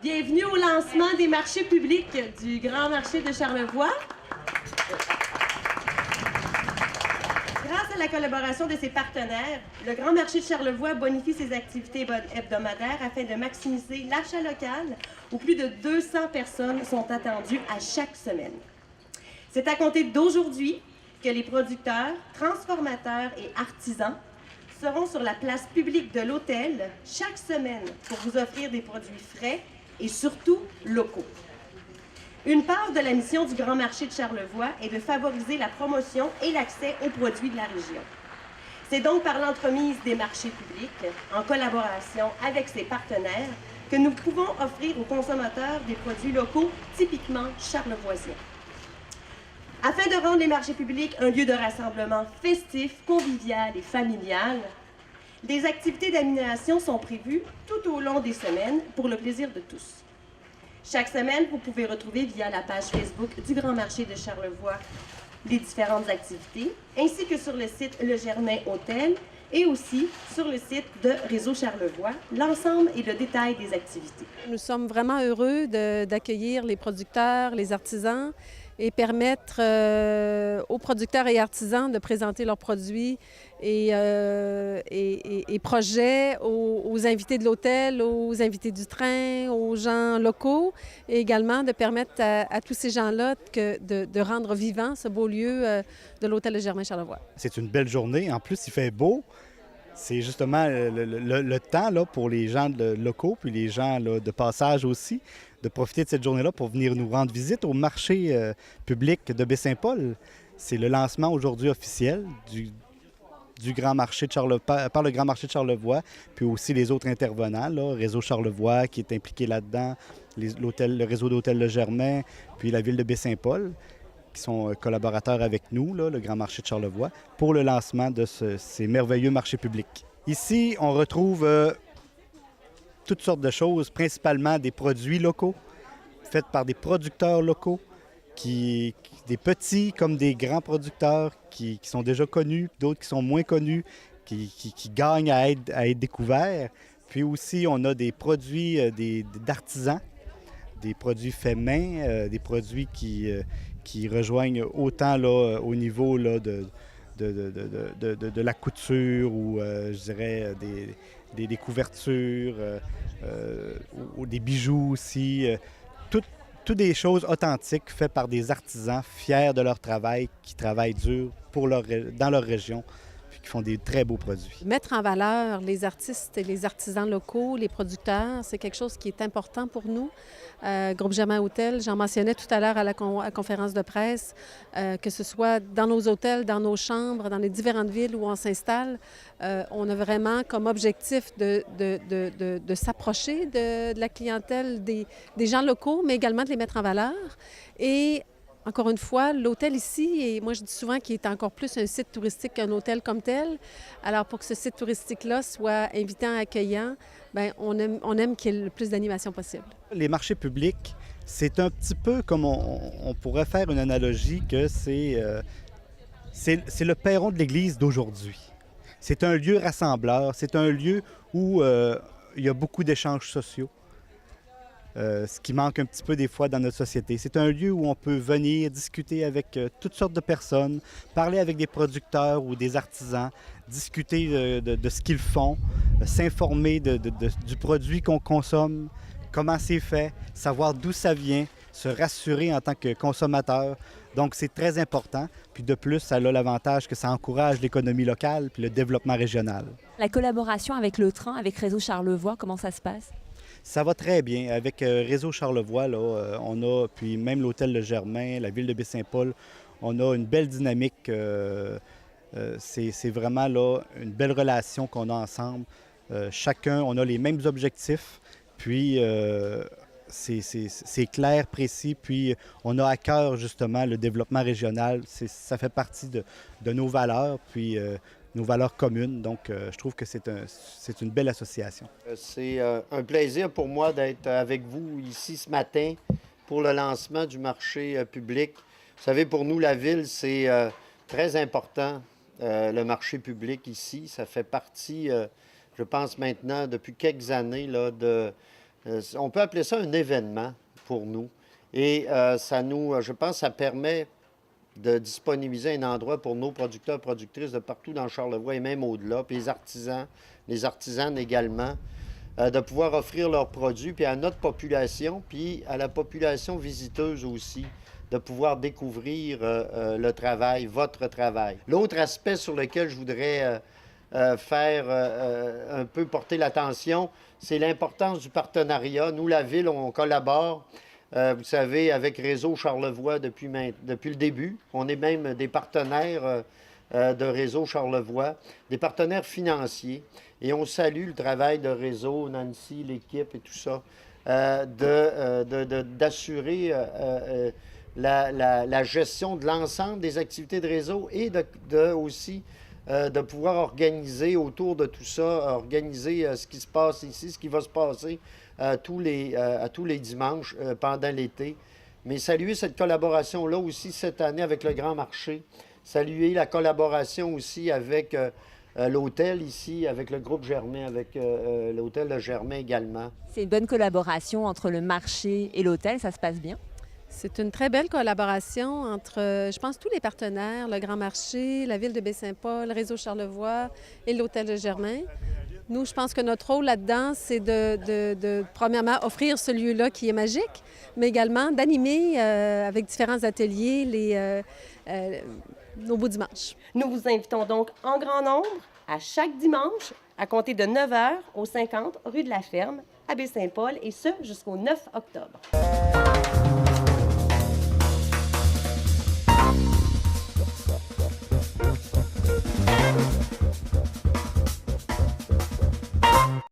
Bienvenue au lancement des marchés publics du Grand Marché de Charlevoix. Grâce à la collaboration de ses partenaires, le Grand Marché de Charlevoix bonifie ses activités hebdomadaires afin de maximiser l'achat local où plus de 200 personnes sont attendues à chaque semaine. C'est à compter d'aujourd'hui que les producteurs, transformateurs et artisans seront sur la place publique de l'hôtel chaque semaine pour vous offrir des produits frais et surtout locaux. Une part de la mission du Grand Marché de Charlevoix est de favoriser la promotion et l'accès aux produits de la région. C'est donc par l'entremise des marchés publics, en collaboration avec ses partenaires, que nous pouvons offrir aux consommateurs des produits locaux typiquement charlevoisiens. Afin de rendre les marchés publics un lieu de rassemblement festif, convivial et familial, des activités d'animation sont prévues tout au long des semaines pour le plaisir de tous. Chaque semaine, vous pouvez retrouver via la page Facebook du Grand Marché de Charlevoix les différentes activités, ainsi que sur le site Le Germain Hôtel et aussi sur le site de Réseau Charlevoix, l'ensemble et le détail des activités. Nous sommes vraiment heureux d'accueillir les producteurs, les artisans et permettre aux producteurs et artisans de présenter leurs produits et projets aux invités de l'hôtel, aux invités du train, aux gens locaux, et également de permettre à tous ces gens-là de rendre vivant ce beau lieu de l'hôtel de Germain-Charlevoix. C'est une belle journée. En plus, il fait beau. C'est justement le temps là, pour les gens locaux, puis les gens là, de passage aussi, de profiter de cette journée-là pour venir nous rendre visite au marché public de Baie-Saint-Paul. C'est le lancement aujourd'hui officiel du Grand Marché de Charlevoix, par le Grand Marché de Charlevoix, puis aussi les autres intervenants, là, Réseau Charlevoix qui est impliqué là-dedans, le réseau d'hôtels Le Germain, puis la ville de Baie-Saint-Paul, qui sont collaborateurs avec nous, là, le Grand Marché de Charlevoix, pour le lancement de ces merveilleux marchés publics. Ici, on retrouve toutes sortes de choses, principalement des produits locaux, faits par des producteurs locaux, des petits comme des grands producteurs qui sont déjà connus, d'autres qui sont moins connus, qui gagnent à être découverts. Puis aussi, on a des produits d'artisans, des produits faits main, des produits qui rejoignent autant là, au niveau là, de la couture ou, je dirais, des couvertures, ou des bijoux aussi. Toutes des choses authentiques faites par des artisans fiers de leur travail, qui travaillent dur dans leur région, puis qui font des très beaux produits. Mettre en valeur les artistes et les artisans locaux, les producteurs, c'est quelque chose qui est important pour nous. Groupe Germain Hôtel, j'en mentionnais tout à l'heure à la conférence de presse, que ce soit dans nos hôtels, dans nos chambres, dans les différentes villes où on s'installe, on a vraiment comme objectif de s'approcher de la clientèle des gens locaux, mais également de les mettre en valeur. Et encore une fois, l'hôtel ici, et moi je dis souvent qu'il est encore plus un site touristique qu'un hôtel comme tel. Alors pour que ce site touristique-là soit invitant, accueillant, bien, on aime qu'il y ait le plus d'animation possible. Les marchés publics, c'est un petit peu comme on pourrait faire une analogie que c'est le perron de l'église d'aujourd'hui. C'est un lieu rassembleur, c'est un lieu où il y a beaucoup d'échanges sociaux. Ce qui manque un petit peu des fois dans notre société. C'est un lieu où on peut venir discuter avec toutes sortes de personnes, parler avec des producteurs ou des artisans, discuter de ce qu'ils font, s'informer du produit qu'on consomme, comment c'est fait, savoir d'où ça vient, se rassurer en tant que consommateur. Donc, c'est très important. Puis de plus, ça a l'avantage que ça encourage l'économie locale puis le développement régional. La collaboration avec le train, avec Réseau Charlevoix, comment ça se passe? Ça va très bien. Avec Réseau Charlevoix, là, on a, puis même l'hôtel Le Germain, la ville de Baie-Saint-Paul, on a une belle dynamique. C'est vraiment là, une belle relation qu'on a ensemble. Chacun, on a les mêmes objectifs, puis c'est clair, précis, puis on a à cœur justement le développement régional. Ça fait partie de nos valeurs, puis nos valeurs communes. Donc, je trouve que c'est une belle association. C'est un plaisir pour moi d'être avec vous ici ce matin pour le lancement du marché public. Vous savez, pour nous, la ville, c'est très important, le marché public ici. Ça fait partie, je pense maintenant, depuis quelques années, là, On peut appeler ça un événement pour nous. Et je pense que ça permet de disponibiliser un endroit pour nos producteurs et productrices de partout dans Charlevoix et même au-delà, puis les artisanes également, de pouvoir offrir leurs produits, puis à notre population, puis à la population visiteuse aussi, de pouvoir découvrir le travail, votre travail. L'autre aspect sur lequel je voudrais un peu porter l'attention, c'est l'importance du partenariat. Nous, la Ville, on collabore, vous savez, avec Réseau Charlevoix depuis le début. On est même des partenaires de Réseau Charlevoix, des partenaires financiers. Et on salue le travail de Réseau, Nancy, l'équipe et tout ça, d'assurer la gestion de l'ensemble des activités de Réseau et aussi de pouvoir organiser autour de tout ça, organiser ce qui se passe ici, ce qui va se passer à tous les dimanches pendant l'été. Mais saluer cette collaboration-là aussi cette année avec le Grand Marché. Saluer la collaboration aussi avec l'hôtel ici, avec le groupe Germain, avec l'hôtel de Germain également. C'est une bonne collaboration entre le marché et l'hôtel, ça se passe bien? C'est une très belle collaboration entre, je pense, tous les partenaires, le Grand Marché, la Ville de Baie-Saint-Paul, Réseau Charlevoix et l'Hôtel de Germain. Nous, je pense que notre rôle là-dedans, c'est de premièrement, offrir ce lieu-là qui est magique, mais également d'animer avec différents ateliers nos beaux dimanches. Nous vous invitons donc en grand nombre à chaque dimanche à compter de 9h au 50 rue de la Ferme à Baie-Saint-Paul et ce jusqu'au 9 octobre.